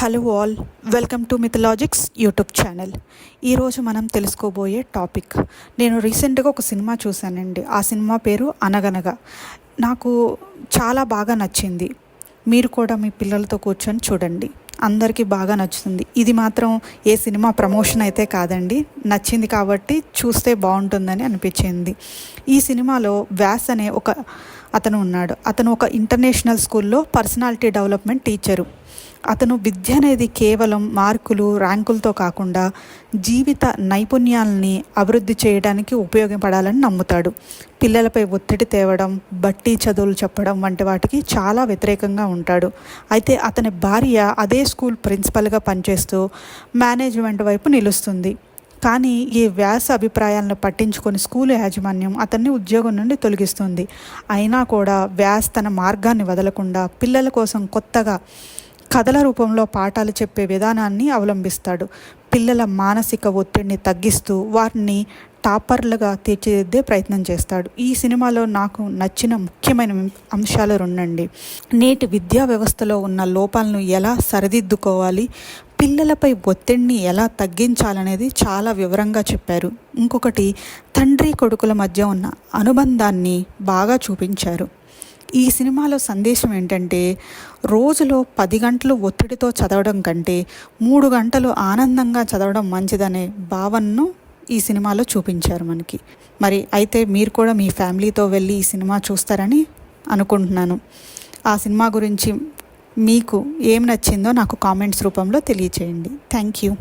Hello all, welcome to Mythologics YouTube channel. ఈరోజు మనం తెలుసుకోబోయే టాపిక్, నేను రీసెంట్గా ఒక సినిమా చూశానండి. ఆ సినిమా పేరు అనగనగా. నాకు చాలా బాగా నచ్చింది. మీరు కూడా మీ పిల్లలతో కూర్చొని చూడండి, అందరికీ బాగా నచ్చుతుంది. ఇది మాత్రం ఏ సినిమా ప్రమోషన్ అయితే కాదండి, నచ్చింది కాబట్టి చూస్తే బాగుంటుందని అనిపించింది. ఈ సినిమాలో వ్యాస్ అనే అతను ఉన్నాడు. అతను ఒక ఇంటర్నేషనల్ స్కూల్లో పర్సనాలిటీ డెవలప్మెంట్ టీచరు. అతను విద్య అనేది కేవలం మార్కులు, ర్యాంకులతో కాకుండా జీవిత నైపుణ్యాలని అభివృద్ధి చేయడానికి ఉపయోగపడాలని నమ్ముతాడు. పిల్లలపై ఒత్తిడి తేవడం, బట్టి చదువులు చెప్పడం వంటి వాటికి చాలా వ్యతిరేకంగా ఉంటాడు. అయితే అతని భార్య అదే స్కూల్ ప్రిన్సిపల్గా పనిచేస్తూ మేనేజ్మెంట్ వైపు నిలుస్తుంది. కానీ ఈ వ్యాస అభిప్రాయాలను పట్టించుకొని స్కూల్ యాజమాన్యం అతన్ని ఉద్యోగం నుండి తొలగిస్తుంది. అయినా కూడా వ్యాస్ తన మార్గాన్ని వదలకుండా పిల్లల కోసం కొత్తగా కథల రూపంలో పాఠాలు చెప్పే విధానాన్ని అవలంబిస్తాడు. పిల్లల మానసిక ఒత్తిడిని తగ్గిస్తూ వారిని టాపర్లుగా తీర్చిదిద్దే ప్రయత్నం చేస్తాడు. ఈ సినిమాలో నాకు నచ్చిన ముఖ్యమైన అంశాలు రెండండి. నేటి విద్యా వ్యవస్థలో ఉన్న లోపాలను ఎలా సరిదిద్దుకోవాలి, పిల్లలపై ఒత్తిడిని ఎలా తగ్గించాలనేది చాలా వివరంగా చెప్పారు. ఇంకొకటి, తండ్రి కొడుకుల మధ్య ఉన్న అనుబంధాన్ని బాగా చూపించారు. ఈ సినిమాలో సందేశం ఏంటంటే, రోజులో 10 గంటలు ఒత్తిడితో చదవడం కంటే 3 గంటలు ఆనందంగా చదవడం మంచిదనే భావనను ఈ సినిమాలో చూపించారు మనకి. మరి అయితే మీరు కూడా మీ ఫ్యామిలీతో వెళ్ళి ఈ సినిమా చూస్తారని అనుకుంటున్నాను. ఆ సినిమా గురించి మీకు ఏం నచ్చిందో నాకు కామెంట్స్ రూపంలో తెలియచేయండి. Thank you.